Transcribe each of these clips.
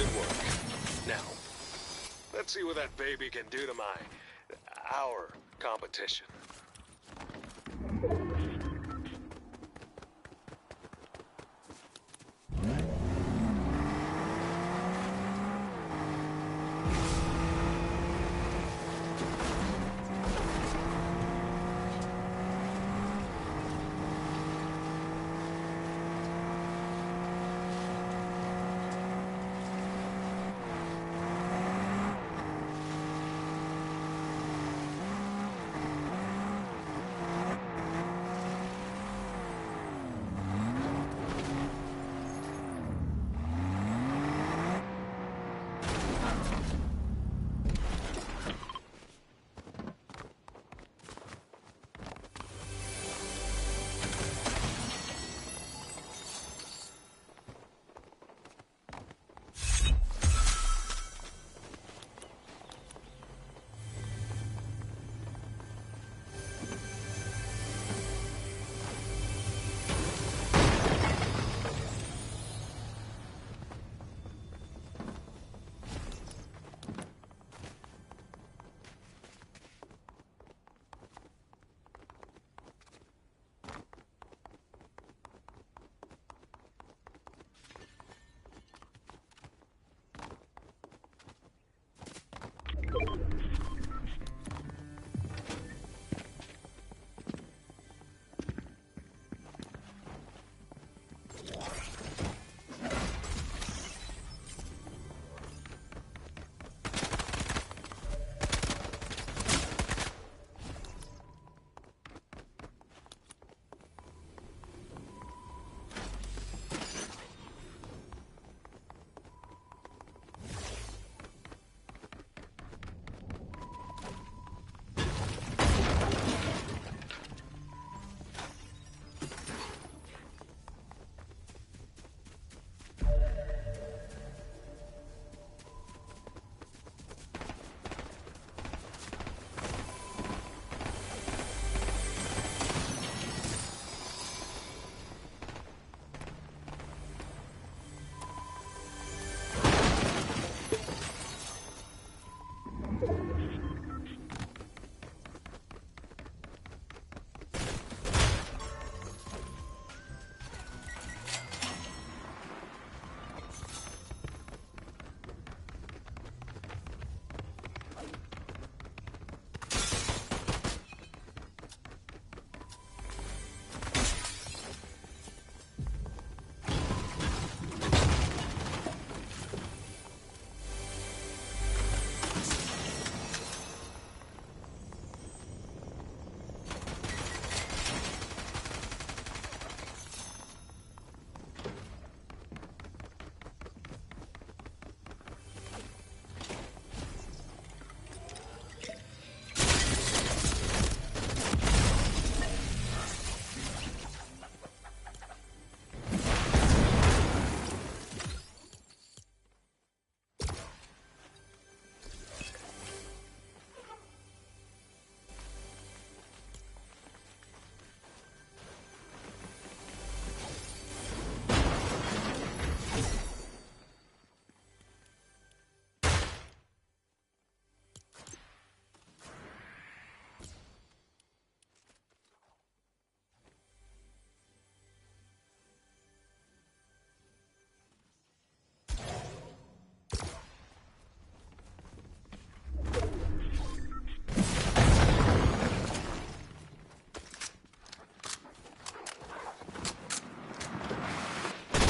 Good work. Now, let's see what that baby can do to our competition.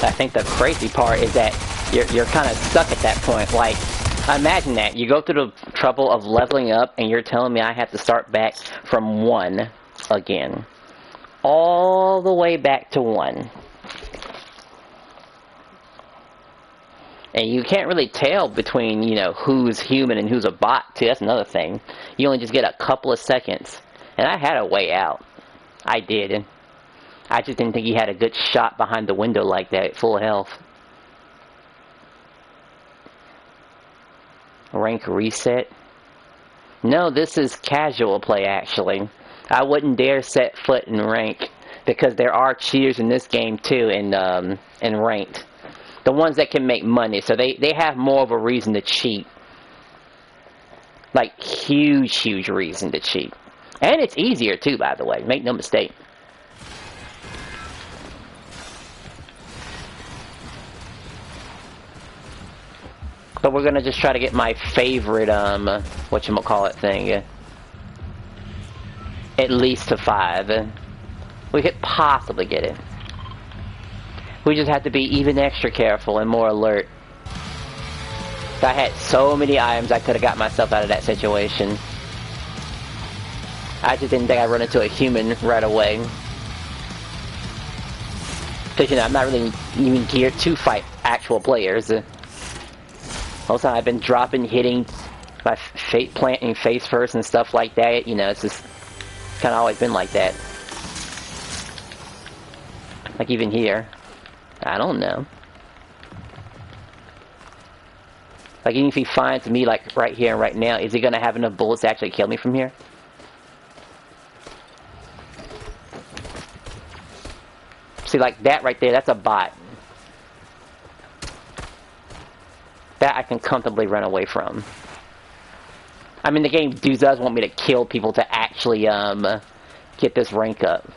I think the crazy part is that you're kind of stuck at that point. Like, imagine that. You go through the trouble of leveling up, and you're telling me I have to start back from 1 again. All the way back to 1. And you can't really tell between, you know, who's human and who's a bot, too. That's another thing. You only just get a couple of seconds. And I had a way out. I did. I just didn't think he had a good shot behind the window like that at full health. Rank reset. No, this is casual play, actually. I wouldn't dare set foot in rank, because there are cheaters in this game, too, in ranked. The ones that can make money, so they have more of a reason to cheat. Like, huge reason to cheat. And it's easier, too, by the way. Make no mistake. But we're gonna just try to get my favorite, whatchamacallit thing. At least to 5. We could possibly get it. We just have to be even extra careful and more alert. I had so many items I could have got myself out of that situation. I just didn't think I'd run into a human right away. Because, you know, I'm not really even geared to fight actual players. Also, I've been dropping, hitting, my planting face first and stuff like that. You know, it's just kind of always been like that. Like even here. I don't know. Like, even if he finds me, like, right here and right now, is he gonna have enough bullets to actually kill me from here? See, like, that right there, that's a bot. That I can comfortably run away from. I mean, the game does want me to kill people to actually, get this rank up.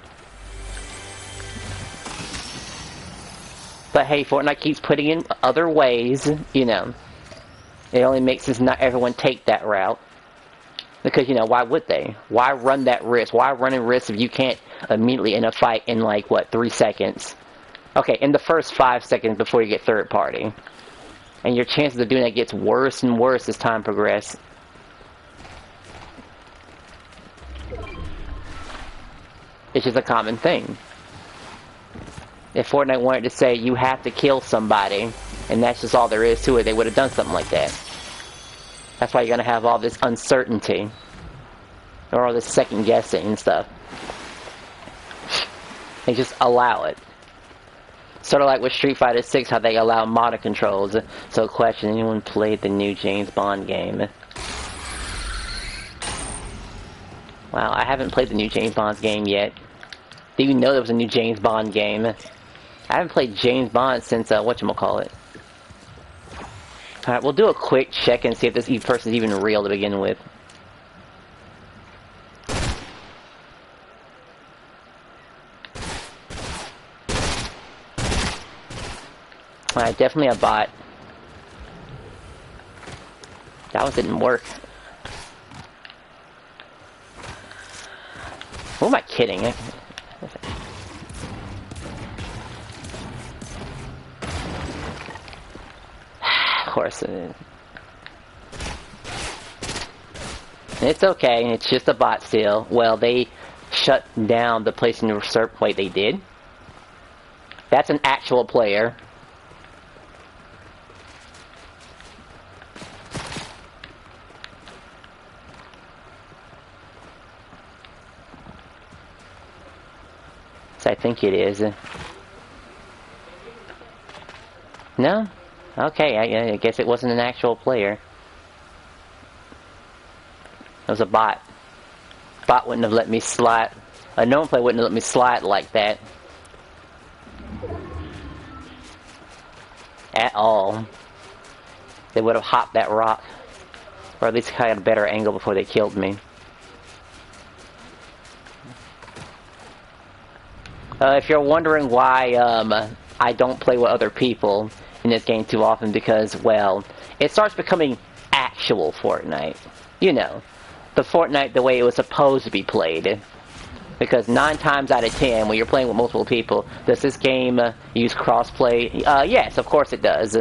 But hey, Fortnite keeps putting in other ways, you know. It only makes us not everyone take that route. Because, you know, why would they? Why run that risk? Why run a risk if you can't immediately end a fight in, like, what, 3 seconds? Okay, in the first 5 seconds before you get third party. And your chances of doing that gets worse and worse as time progresses. It's just a common thing. If Fortnite wanted to say you have to kill somebody, and that's just all there is to it, they would have done something like that. That's why you're gonna have all this uncertainty. Or all this second guessing and stuff. They just allow it. Sort of like with Street Fighter 6, how they allow modded controls. So question, anyone played the new James Bond game? Wow, I haven't played the new James Bond game yet. Did you know there was a new James Bond game? I haven't played James Bond since, whatchamacallit. Alright, we'll do a quick check and see if this person's even real to begin with. Alright, definitely a bot. That one didn't work. Who am I kidding? Of course it is. It's okay, it's just a bot still. Well, they shut down the place in the reserve. Wait, they did? That's an actual player. I think it is. No? Okay, I guess it wasn't an actual player. It was a bot. Bot wouldn't have let me slide. A known player wouldn't have let me slide like that. At all. They would have hopped that rock. Or at least had a better angle before they killed me. If you're wondering why I don't play with other people in this game too often, because, well, it starts becoming actual Fortnite. You know, the Fortnite the way it was supposed to be played. Because 9 times out of 10, when you're playing with multiple people, does this game use crossplay? Yes, of course it does.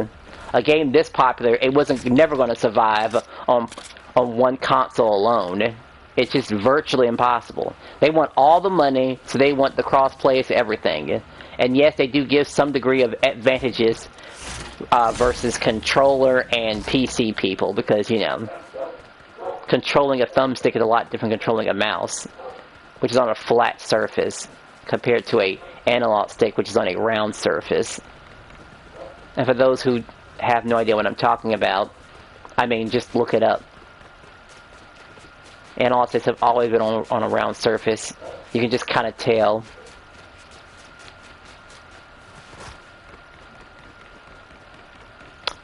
A game this popular, it wasn't never going to survive on one console alone. It's just virtually impossible. They want all the money, so they want the cross-play for everything. And yes, they do give some degree of advantages versus controller and PC people, because, you know, controlling a thumbstick is a lot different than controlling a mouse, which is on a flat surface, compared to a analog stick, which is on a round surface. And for those who have no idea what I'm talking about, I mean, just look it up. Analog sticks have always been on a round surface. You can just kind of tell.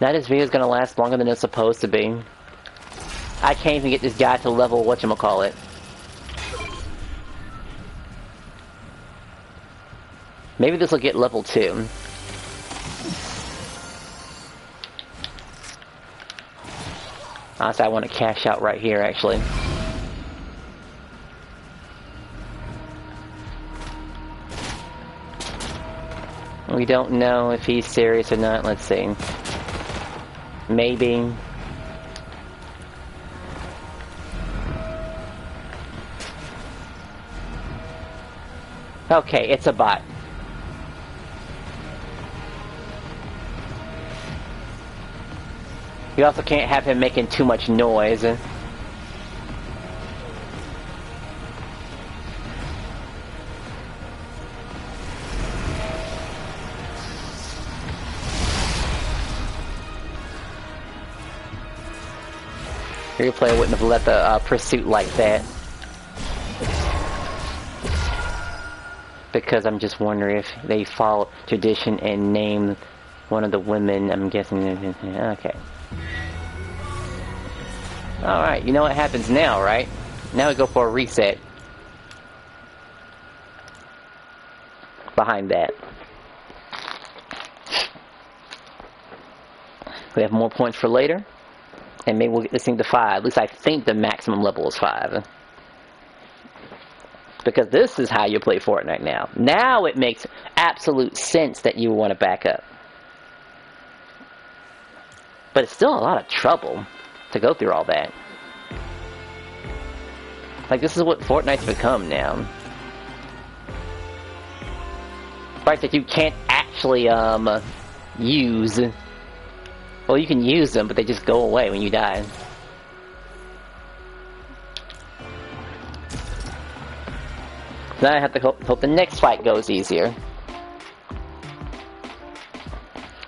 Now this video is gonna last longer than it's supposed to be. I can't even get this guy to level whatchamacallit. Maybe this will get level 2. Honestly, I want to cash out right here, actually. We don't know if he's serious or not. Let's see. Maybe. Okay, it's a bot. You also can't have him making too much noise. Your player wouldn't have let the pursuit like that. Because I'm just wondering if they follow tradition and name one of the women. I'm guessing. Okay. Alright, you know what happens now, right? Now we go for a reset. Behind that. We have more points for later. And maybe we'll get this thing to 5. At least I think the maximum level is 5. Because this is how you play Fortnite now. Now it makes absolute sense that you want to back up. But it's still a lot of trouble to go through all that. Like, this is what Fortnite's become now. Right, that you can't actually, use. Well, you can use them, but they just go away when you die. Now I have to hope the next fight goes easier.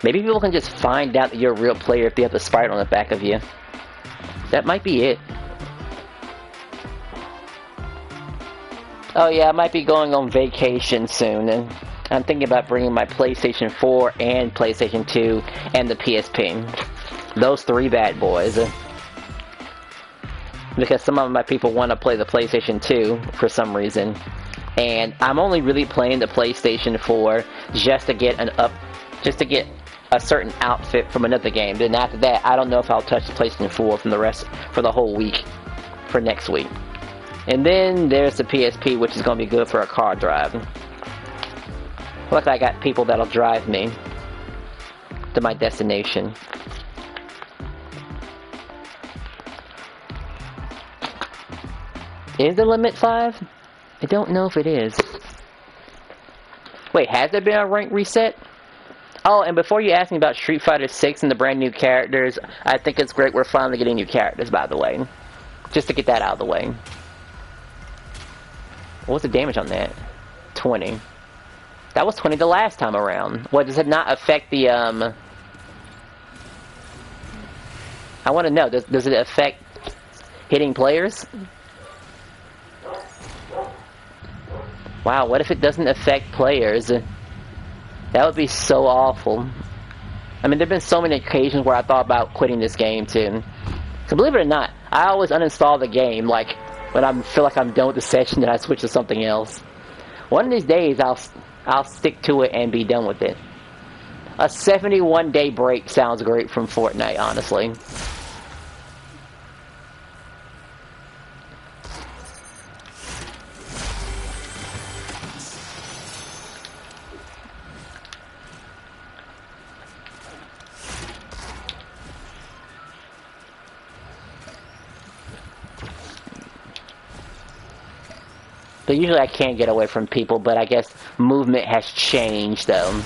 Maybe people can just find out that you're a real player if they have the sprite on the back of you. That might be it. Oh yeah, I might be going on vacation soon, and I'm thinking about bringing my PlayStation 4 and PlayStation 2 and the PSP. Those 3 bad boys. Because some of my people want to play the PlayStation 2 for some reason. And I'm only really playing the PlayStation 4 just to get a certain outfit from another game. Then after that, I don't know if I'll touch the PlayStation 4 for the whole week, for next week. And then there's the PSP, which is going to be good for a car drive. Luckily I got people that'll drive me to my destination. Is the limit 5? I don't know if it is. Wait, has there been a rank reset? Oh, and before you ask me about Street Fighter 6 and the brand new characters, I think it's great we're finally getting new characters, by the way. Just to get that out of the way. What's the damage on that? 20. That was 20 the last time around. What, does it not affect the, I want to know, does it affect hitting players? Wow, what if it doesn't affect players? That would be so awful. I mean, there have been so many occasions where I thought about quitting this game, too. So believe it or not, I always uninstall the game, like, when I feel like I'm done with the session and I switch to something else. One of these days, I'll stick to it and be done with it. A 71-day break sounds great from Fortnite, honestly. But usually I can't get away from people, but I guess movement has changed, though.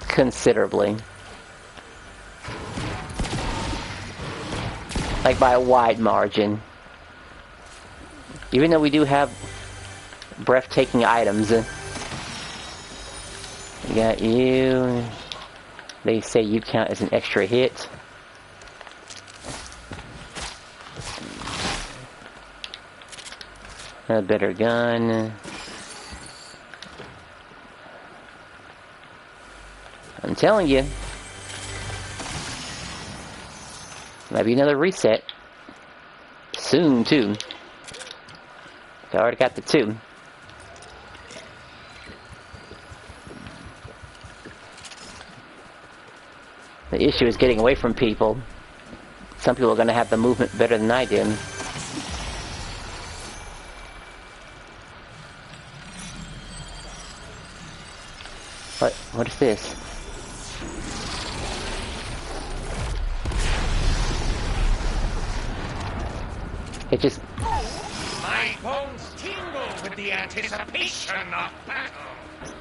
Considerably. Like by a wide margin. Even though we do have breathtaking items. We got you. They say you count as an extra hit. A better gun. I'm telling you, Might be another reset. Soon, too. I already got the 2. The issue is getting away from people. Some people are going to have the movement better than I did. What is this? It just... My bones tingle with the anticipation of battle.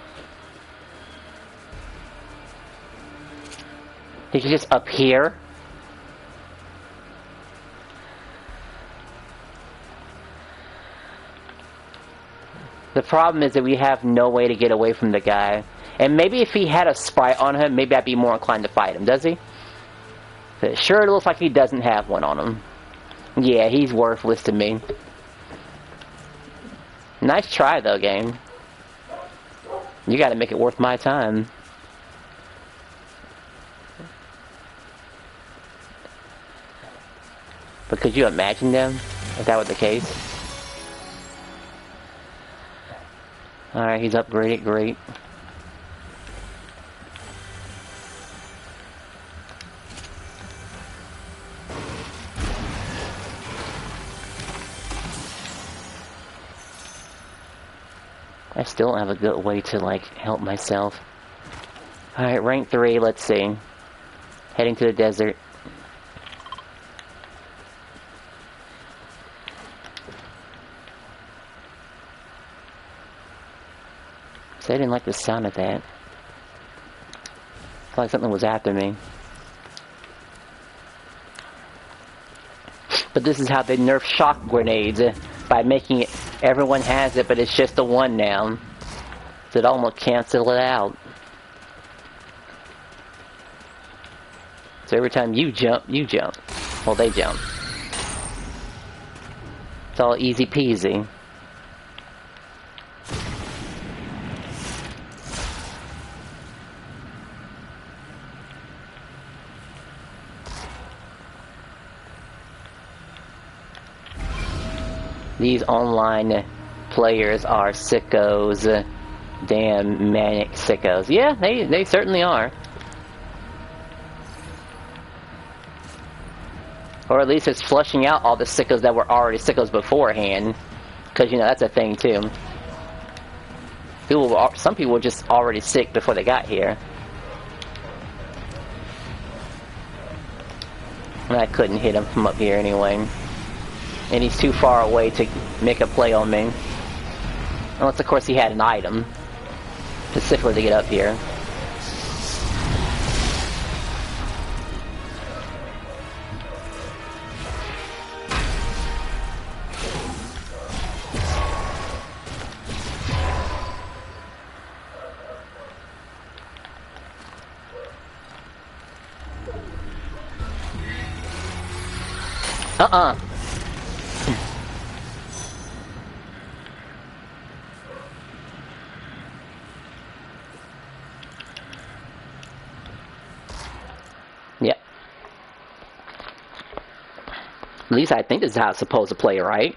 Did you just appear? The problem is that we have no way to get away from the guy. And maybe if he had a sprite on him, maybe I'd be more inclined to fight him. Does he? Sure, it looks like he doesn't have one on him. Yeah, he's worthless to me. Nice try, though, game. You gotta make it worth my time. But could you imagine them, if that were the case? Alright, he's upgraded, great. I still don't have a good way to, like, help myself. Alright, rank 3, let's see. Heading to the desert. So I didn't like the sound of that. Felt like something was after me. But this is how they nerf shock grenades, by making it, everyone has it, but it's just the one now. So it almost cancel it out. So every time you jump, well, they jump. It's all easy peasy. These online players are sickos. Damn manic sickos. Yeah, they certainly are. Or at least it's flushing out all the sickos that were already sickos beforehand. Because, you know, that's a thing, too. Some people were just already sick before they got here. And I couldn't hit him from up here anyway. And he's too far away to make a play on me. Unless, of course, he had an item. Specifically to get up here. Yep. At least I think this is how it's supposed to play, right?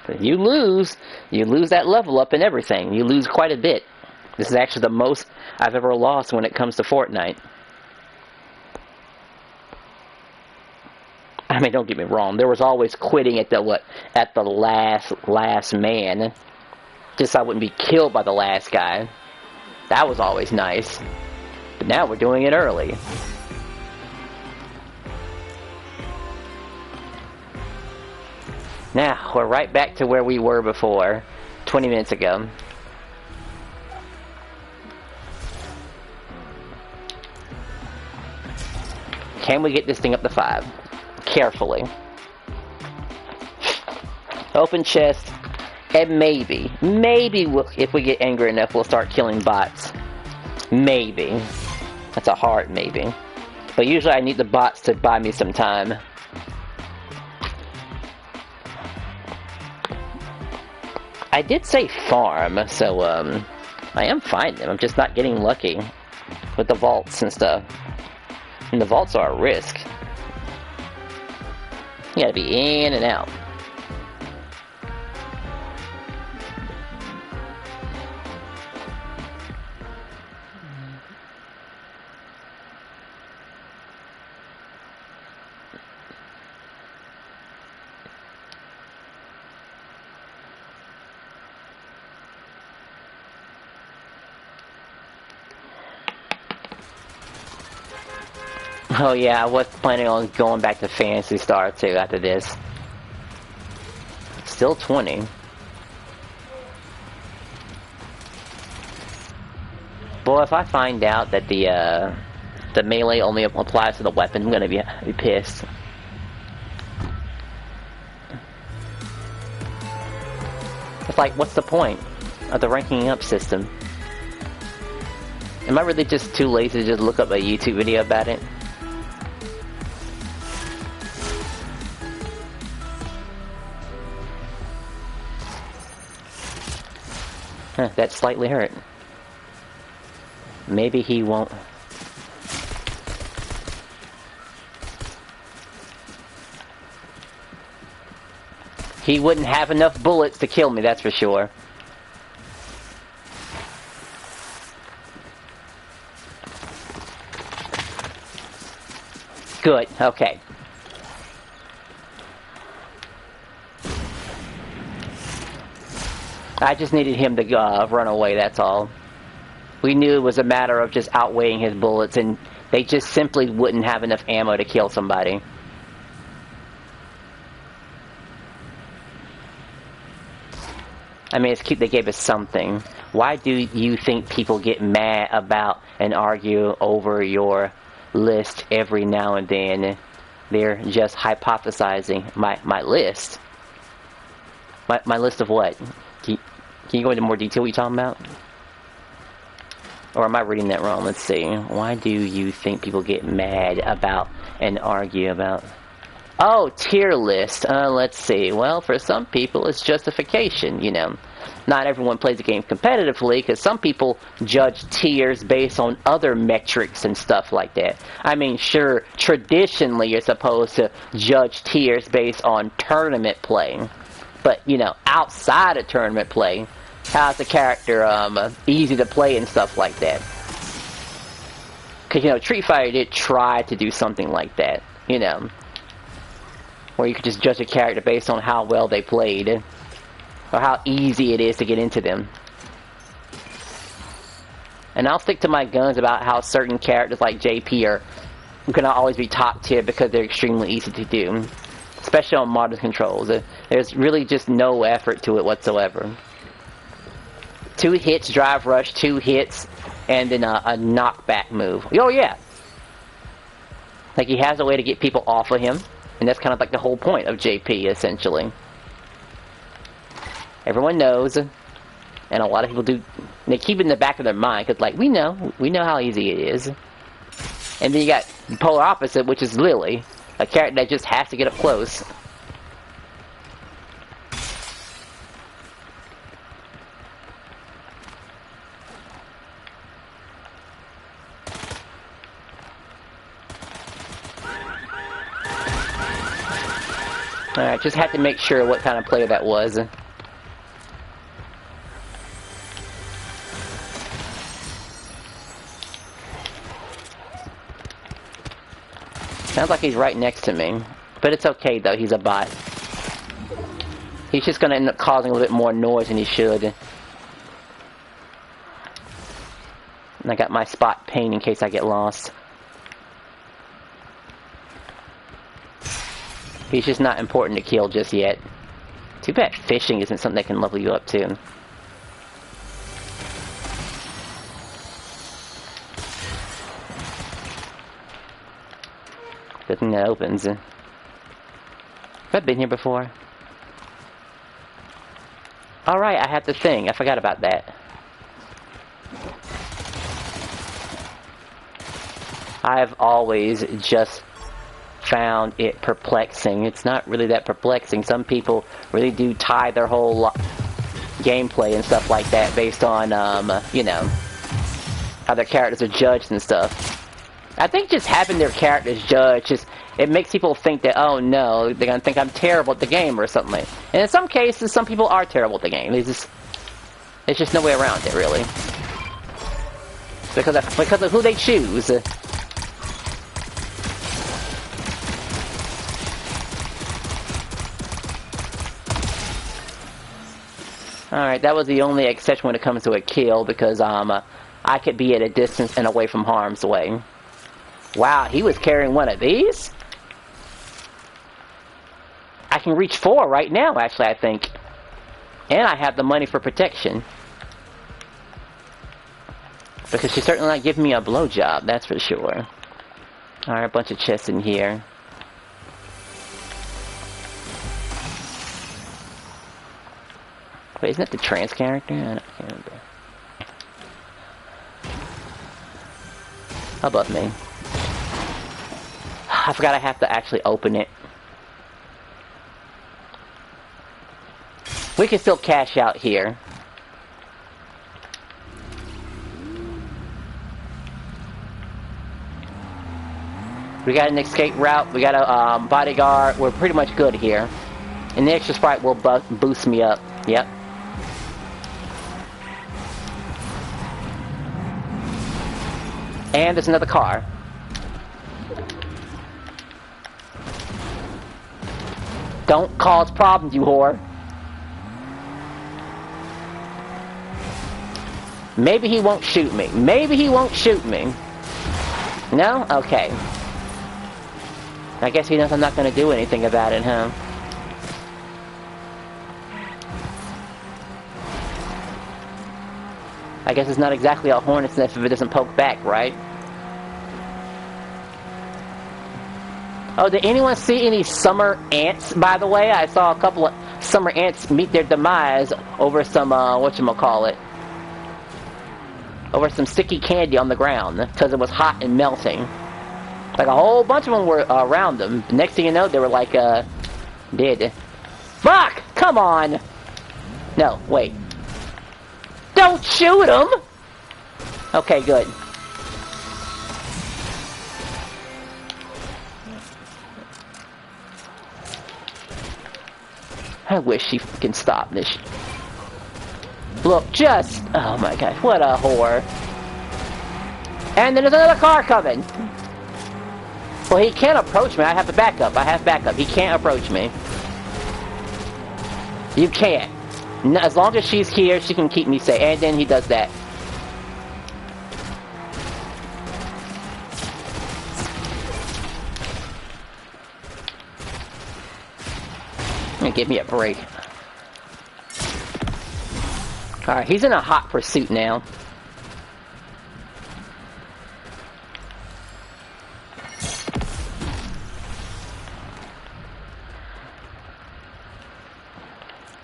If you lose that level up and everything. You lose quite a bit. This is actually the most I've ever lost when it comes to Fortnite. I mean, don't get me wrong. There was always quitting at the last man, just so I wouldn't be killed by the last guy. That was always nice. But now we're doing it early. Now we're right back to where we were before, 20 minutes ago. Can we get this thing up to 5? Carefully. Open chest, and maybe if we get angry enough, we'll start killing bots. Maybe. That's a hard maybe. But usually I need the bots to buy me some time. I did say farm, so I am finding them. I'm just not getting lucky with the vaults and stuff. And the vaults are a risk. You gotta be in and out. Oh yeah, I was planning on going back to Fantasy Star too after this. Still 20. Boy, if I find out that the melee only applies to the weapon, I'm gonna be pissed. It's like, what's the point of the ranking up system? Am I really just too lazy to just look up a YouTube video about it? Huh, that slightly hurt. Maybe he won't. He wouldn't have enough bullets to kill me, that's for sure. Good, okay. I just needed him to run away, that's all. We knew it was a matter of just outweighing his bullets, and they just simply wouldn't have enough ammo to kill somebody. I mean, it's cute they gave us something. Why do you think people get mad about and argue over your list every now and then? They're just hypothesizing. My list? My list of what? Can you go into more detail what you're talking about? Or am I reading that wrong? Let's see. Why do you think people get mad about and argue about... Oh, tier list. Let's see. Well, for some people, it's justification, you know. Not everyone plays the game competitively, because some people judge tiers based on other metrics and stuff like that. I mean, sure, traditionally you're supposed to judge tiers based on tournament play. But, you know, outside of tournament play, how's the character easy to play and stuff like that? Because, you know, Street Fighter did try to do something like that, you know. Where you could just judge a character based on how well they played. Or how easy it is to get into them. And I'll stick to my guns about how certain characters like JP are gonna always be top tier because they're extremely easy to do. Especially on modern controls. There's really just no effort to it whatsoever. 2 hits, drive rush, 2 hits, and then a knockback move. Oh yeah! Like he has a way to get people off of him. And that's kind of like the whole point of JP, essentially. Everyone knows, and a lot of people do, they keep it in the back of their mind, because, like, we know how easy it is. And then you got the polar opposite, which is Lily, a character that just has to get up close. Alright, just had to make sure what kind of player that was. Sounds like he's right next to me. But it's okay though, he's a bot. He's just gonna end up causing a little bit more noise than he should. And I got my spot paint in case I get lost. He's just not important to kill just yet. Too bad fishing isn't something that can level you up too. Good thing that opens. Have I been here before? Alright, I have the thing. I forgot about that. I've always just found it perplexing. It's not really that perplexing. Some people really do tie their whole gameplay and stuff like that based on, you know, how their characters are judged and stuff. I think just having their characters judged just it makes people think that, oh no, they're gonna think I'm terrible at the game or something. And in some cases, some people are terrible at the game. There's just no way around it, really. Because of who they choose. Alright, that was the only exception when it comes to a kill, because I could be at a distance and away from harm's way. Wow, he was carrying one of these? I can reach 4 right now, actually, I think. And I have the money for protection. Because she's certainly not giving me a blowjob, that's for sure. Alright, a bunch of chests in here. Wait, isn't that the trans character? I don't remember. Above me. I forgot I have to actually open it. We can still cash out here. We got an escape route. We got a bodyguard. We're pretty much good here. And the extra sprite will boost me up. Yep. And there's another car. Don't cause problems, you whore. Maybe he won't shoot me. Maybe he won't shoot me. No? Okay. I guess he knows I'm not going to do anything about it, huh? I guess it's not exactly a hornet's nest if it doesn't poke back, right? Oh, did anyone see any summer ants, by the way? I saw a couple of summer ants meet their demise over some, whatchamacallit. Over some sticky candy on the ground, because it was hot and melting. Like, a whole bunch of them were around them. Next thing you know, they were like, dead. Fuck! Come on! No, wait. Don't shoot him! Okay, good. I wish she can stop this. Look, just... Oh my gosh, what a whore. And then there's another car coming! Well, he can't approach me. I have to back up. I have backup. He can't approach me. You can't. As long as she's here, she can keep me safe. And then he does that. Give me a break. Alright, he's in a hot pursuit now.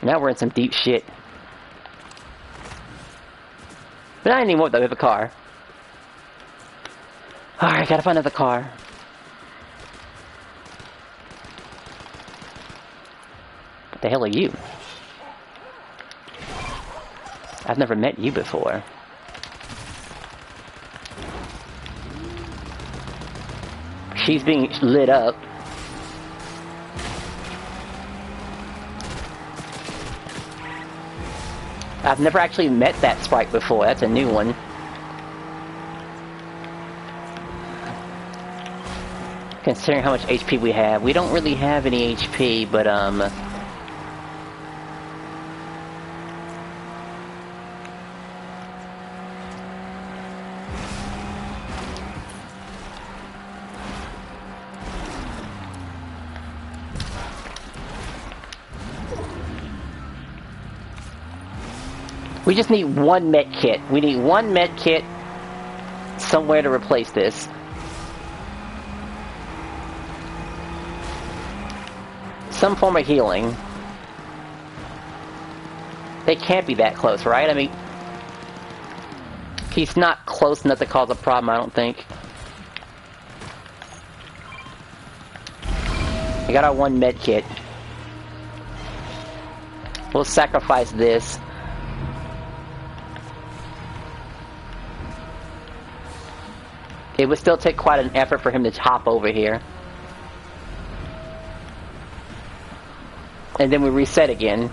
Now we're in some deep shit. But not anymore though, we have a car. Alright, gotta find another car. What the hell are you? I've never met you before. She's being lit up. I've never actually met that sprite before. That's a new one. Considering how much HP we have. We don't really have any HP, but we just need one med kit. We need one med kit somewhere to replace this. Some form of healing. They can't be that close, right? I mean, he's not close enough to cause a problem, I don't think. We got our one med kit. We'll sacrifice this. It would still take quite an effort for him to hop over here. And then we reset again.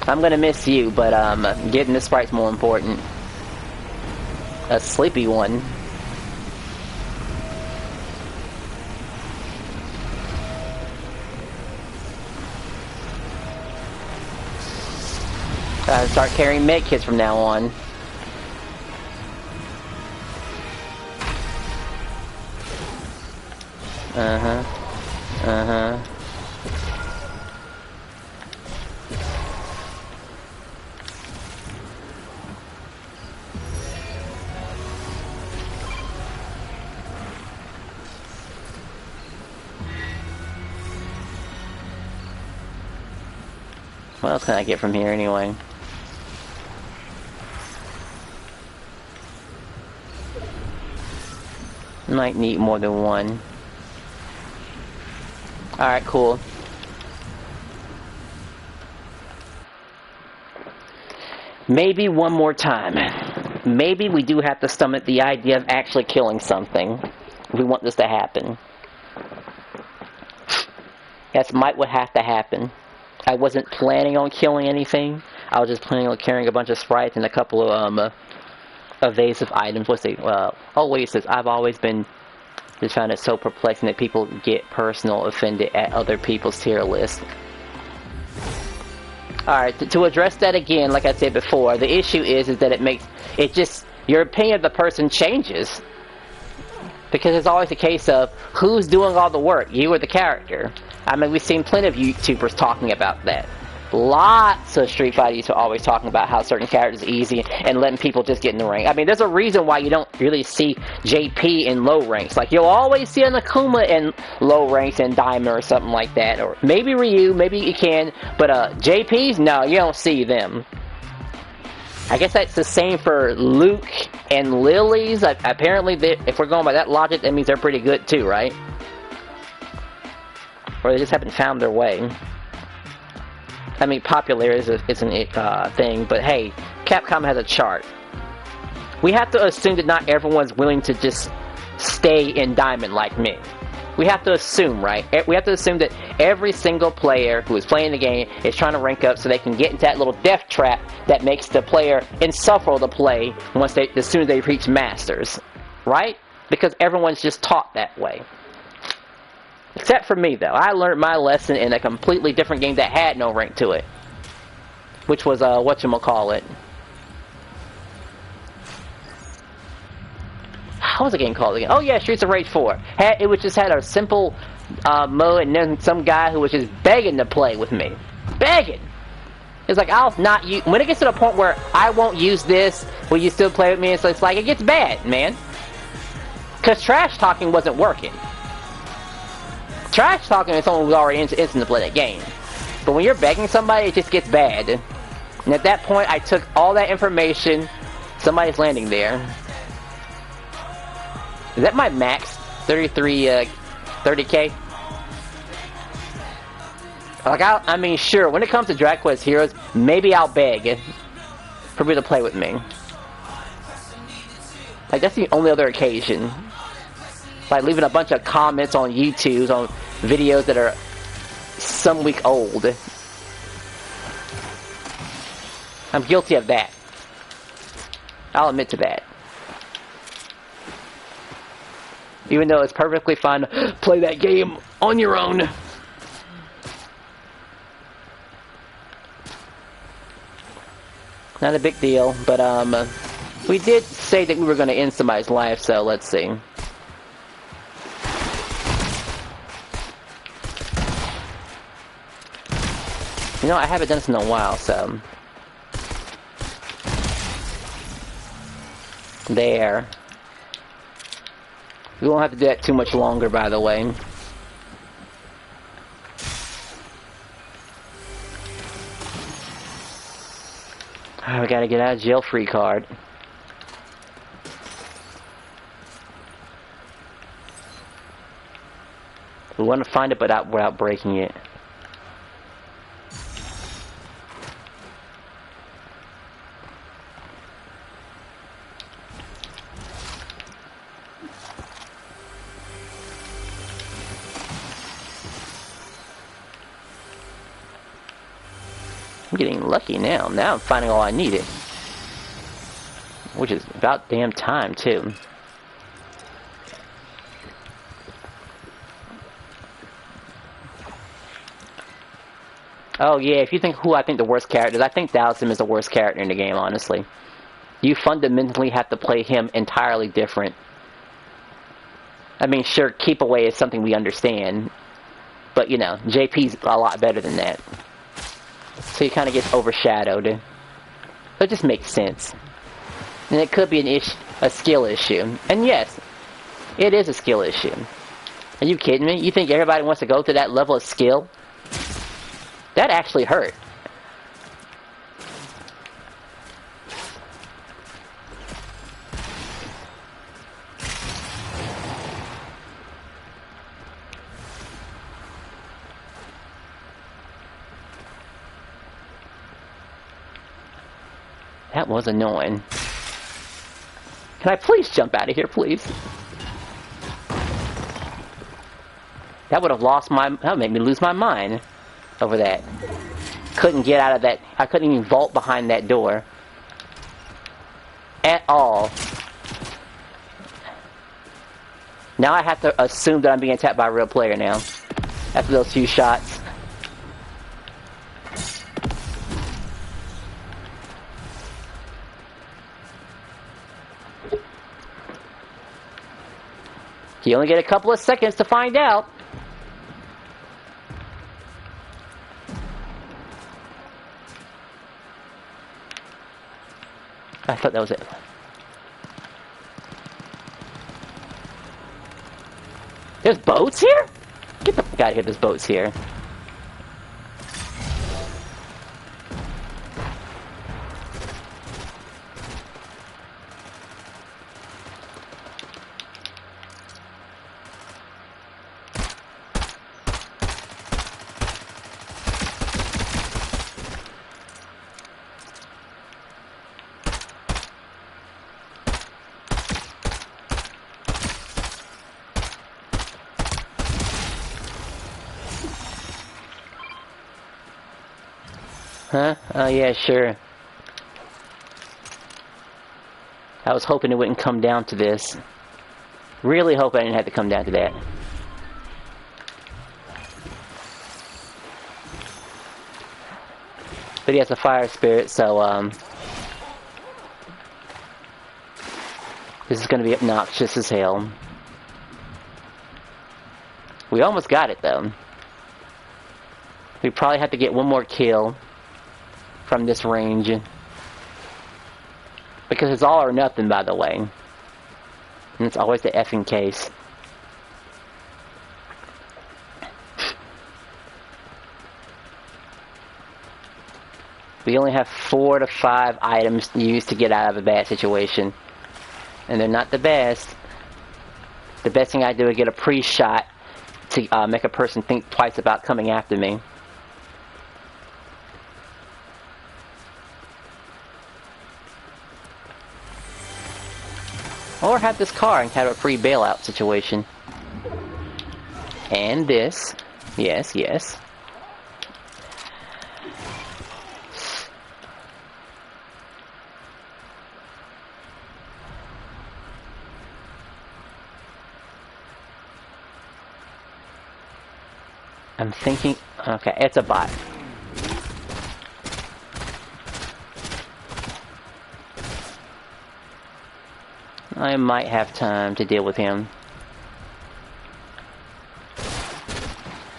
I'm gonna miss you, but getting the sprite's more important. A sleepy one. Start carrying med kits from now on. What else can I get from here anyway? Might need more than one. Alright, cool. Maybe one more time. Maybe we do have to stomach the idea of actually killing something. If we want this to happen. That's might what have to happen. I wasn't planning on killing anything. I was just planning on carrying a bunch of sprites and a couple of evasive items. What's the Oasis? I've always been just found it so perplexing that people get personal offended at other people's tier lists. Alright, to address that again, like I said before, the issue is that your opinion of the person changes. Because it's always a case of who's doing all the work, you or the character. I mean, we've seen plenty of YouTubers talking about that. Lots of Street Fighter YouTubers are always talking about how certain characters are easy and letting people just get in the ring. I mean, there's a reason why you don't really see JP in low ranks. Like, you'll always see an Akuma in low ranks and Diamond or something like that. Or maybe Ryu, maybe you can. But JPs, no, you don't see them. I guess that's the same for Luke and Lily's. Apparently, if we're going by that logic, that means they're pretty good too, right? Or they just haven't found their way. I mean, popular isn't a thing, but hey, Capcom has a chart. We have to assume that not everyone's willing to just stay in Diamond like me. We have to assume, right? We have to assume that every single player who is playing the game is trying to rank up so they can get into that little death trap that makes the player insufferable to play as soon as they reach Masters. Right? Because everyone's just taught that way. Except for me, though. I learned my lesson in a completely different game that had no rank to it. Which was, whatchamacallit. How was the game called again? Oh yeah, Streets of Rage 4. It just had a simple mode, and then some guy who was just begging to play with me. Begging! It's like, I'll not use... When it gets to the point where I won't use this, will you still play with me? It's like, it gets bad, man. Because trash talking wasn't working. Trash talking is someone who's already instant to play that game. But when you're begging somebody, it just gets bad. And at that point, I took all that information. Somebody's landing there. Is that my max? 30k? Like, I mean, sure, when it comes to Dragon Quest Heroes, maybe I'll beg for people to play with me. Like, that's the only other occasion. Like, leaving a bunch of comments on YouTube on videos that are some week old. I'm guilty of that. I'll admit to that. Even though it's perfectly fine to play that game on your own. Not a big deal, but we did say that we were going to end somebody's life, so let's see. You know, I haven't done this in a while, so... There. We won't have to do that too much longer, by the way. We gotta get out of jail free card. We want to find it without breaking it. I'm getting lucky now. Now I'm finding all I needed. Which is about damn time, too. Oh yeah, if you think who I think the worst character is, I think Dhalsim is the worst character in the game, honestly. You fundamentally have to play him entirely different. I mean, sure, keep away is something we understand. But, you know, JP's a lot better than that. So he kind of gets overshadowed. So it just makes sense. And it could be a skill issue. And yes, it is a skill issue. Are you kidding me? You think everybody wants to go to that level of skill? That actually hurt. That was annoying. Can I please jump out of here, please? That would have that would make me lose my mind over that. Couldn't get out of that. I couldn't even vault behind that door. At all. Now I have to assume that I'm being attacked by a real player now. After those few shots. You only get a couple of seconds to find out. I thought that was it. There's boats here? Get the fuck out of here, there's boats here. Huh? Oh yeah, sure. I was hoping it wouldn't come down to this. Really hope I didn't have to come down to that. But he has a fire spirit, so this is gonna be obnoxious as hell. We almost got it though. We probably have to get one more kill from this range. Because it's all or nothing, by the way. And it's always the effing case. We only have 4 to 5 items to use to get out of a bad situation. And they're not the best. The best thing I do is get a pre-shot to make a person think twice about coming after me. Or have this car and have a free bailout situation. And this. Yes, yes. I'm thinking... Okay, it's a bot. I might have time to deal with him.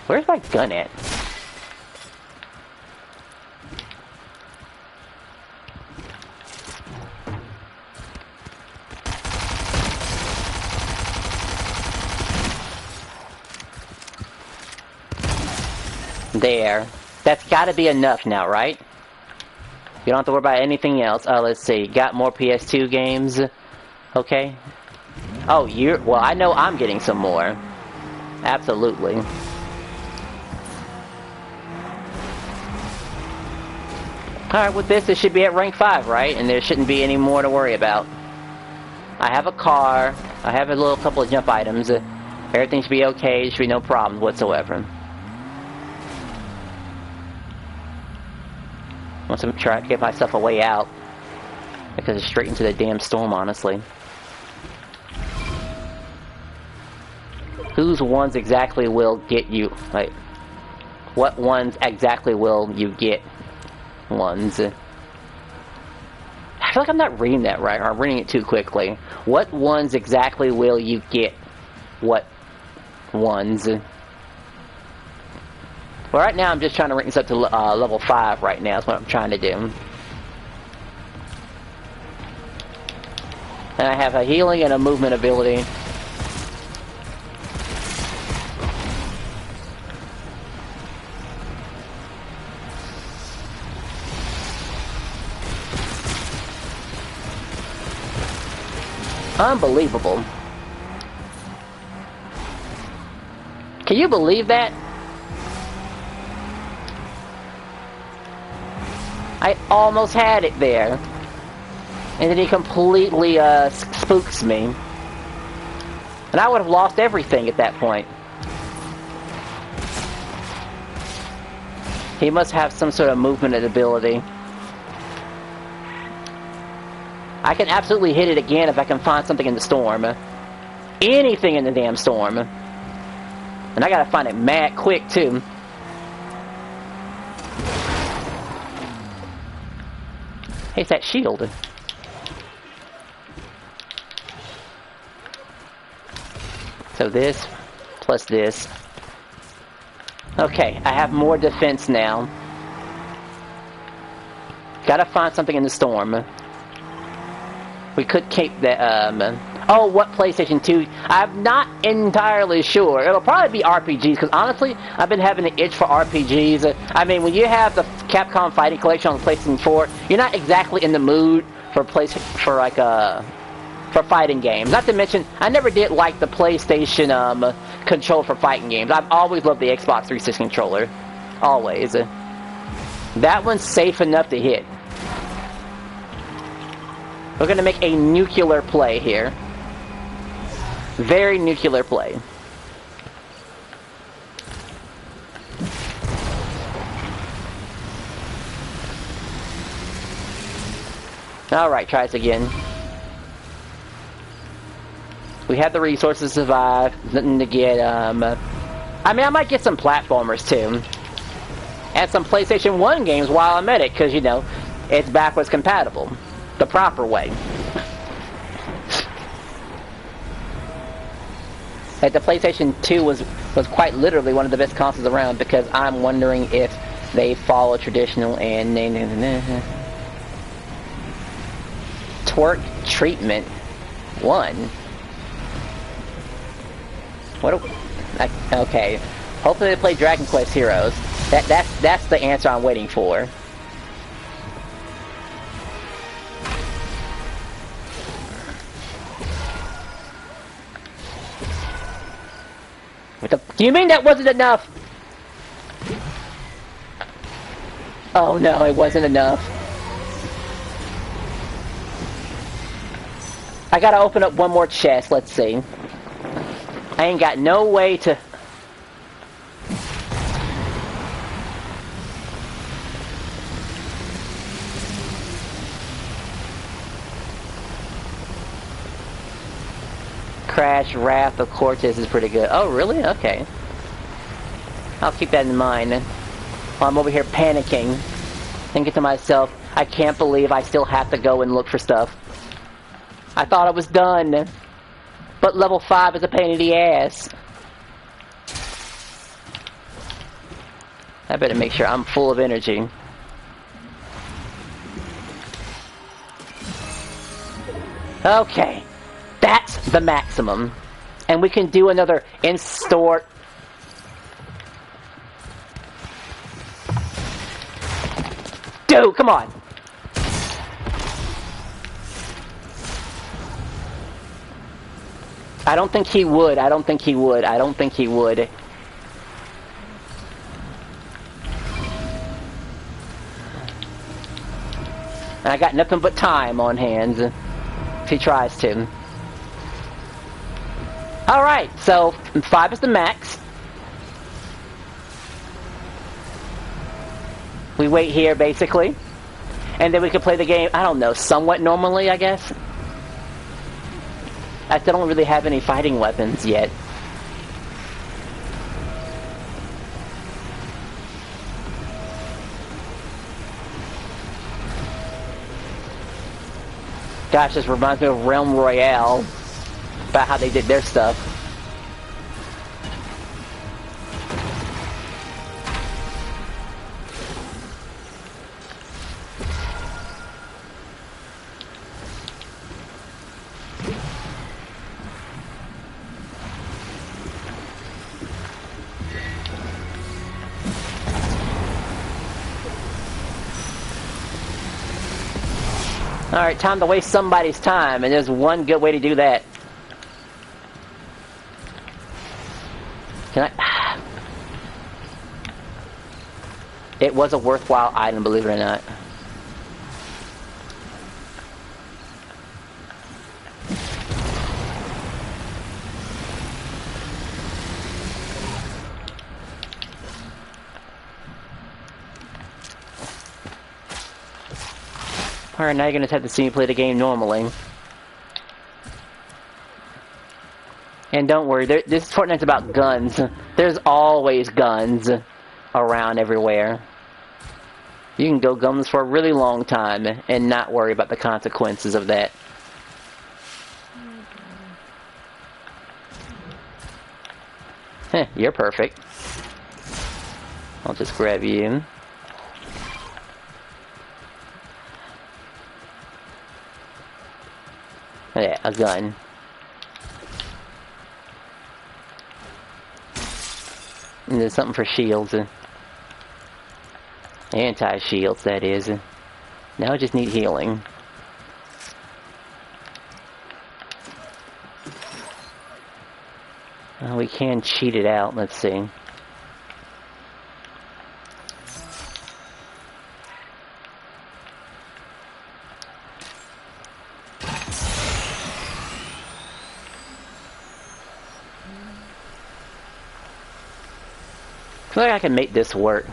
Where's my gun at? There. That's gotta be enough now, right? You don't have to worry about anything else. Let's see. Got more PS2 games. Okay. Oh, well, I know I'm getting some more. Absolutely. Alright, with this, it should be at rank 5, right? And there shouldn't be any more to worry about. I have a car. I have a little couple of jump items. Everything should be okay. There should be no problems whatsoever. I want to try to get myself a way out. Because it's straight into the damn storm, honestly. Whose ones exactly will get you? Like, what ones exactly will you get? Ones. I feel like I'm not reading that right, or I'm reading it too quickly. What ones exactly will you get? What ones? Well, right now I'm just trying to rank this up to level 5 right now. That's what I'm trying to do. And I have a healing and a movement ability. Unbelievable. Can you believe that? I almost had it there. And then he completely spooks me. And I would have lost everything at that point. He must have some sort of movement ability. I can absolutely hit it again if I can find something in the storm. Anything in the damn storm. And I gotta find it mad quick, too. Hey, it's that shield. So this, plus this. Okay, I have more defense now. Gotta find something in the storm. We could keep the, oh, what PlayStation 2? I'm not entirely sure. It'll probably be RPGs, because honestly, I've been having an itch for RPGs. I mean, when you have the Capcom Fighting Collection on the PlayStation 4, you're not exactly in the mood for for fighting games. Not to mention, I never did like the PlayStation control for fighting games. I've always loved the Xbox 360 controller. Always. That one's safe enough to hit. We're gonna make a nuclear play here. Very nuclear play. Alright, try this again. We have the resources to survive. Nothing to get, I mean, I might get some platformers, too. And some PlayStation 1 games while I'm at it, because, you know, it's backwards compatible. The proper way. Like, the PlayStation 2 was quite literally one of the best consoles around, because I'm wondering if they follow traditional and... Twerk treatment 1. What? Okay. Hopefully they play Dragon Quest Heroes. That's the answer I'm waiting for. Do you mean that wasn't enough? Oh no, it wasn't enough. I gotta open up one more chest, let's see. I ain't got no way to... Crash, Wrath of Cortez is pretty good. Oh, really? Okay. I'll keep that in mind. While I'm over here panicking, thinking to myself, I can't believe I still have to go and look for stuff. I thought I was done. But level 5 is a pain in the ass. I better make sure I'm full of energy. Okay. That's the maximum. And we can do another in-store... Dude, come on! I don't think he would. I don't think he would. I don't think he would. And I got nothing but time on hands if he tries to. Alright, so 5 is the max. We wait here, basically. And then we could play the game, I don't know, somewhat normally, I guess? I still don't really have any fighting weapons yet. Gosh, this reminds me of Realm Royale. About how they did their stuff. Alright, time to waste somebody's time, and there's one good way to do that. Can I... It was a worthwhile item, believe it or not. Alright, now you're gonna have to see me play the game normally. And don't worry, this Fortnite's about guns. There's always guns around everywhere. You can go guns for a really long time and not worry about the consequences of that. Heh, you're perfect. I'll just grab you. Yeah, a gun. And there's something for shields. Anti-shields, that is. Now I just need healing. We can cheat it out, let's see. I feel like I can make this work.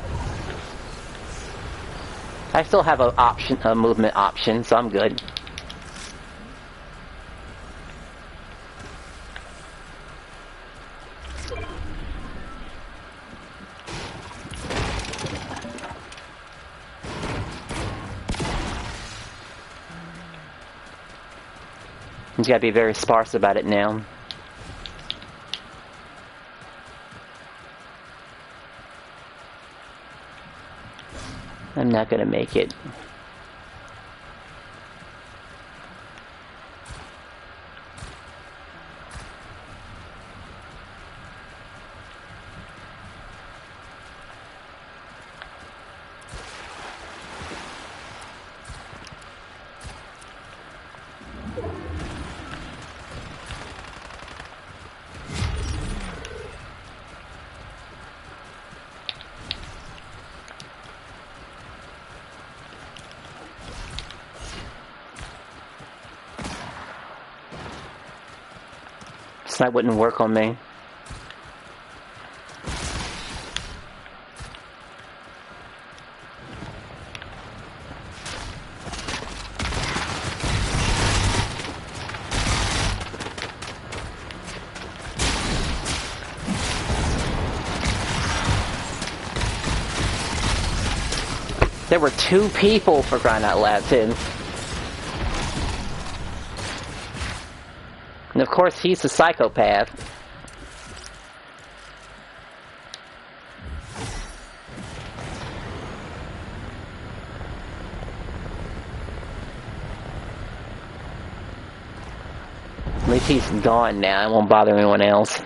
I still have a movement option, so I'm good. You gotta be very sparse about it now. I'm not gonna make it. That wouldn't work on me. There were 2 people, for crying out loud, too. And of course, he's a psychopath. At least he's gone now. It won't bother anyone else.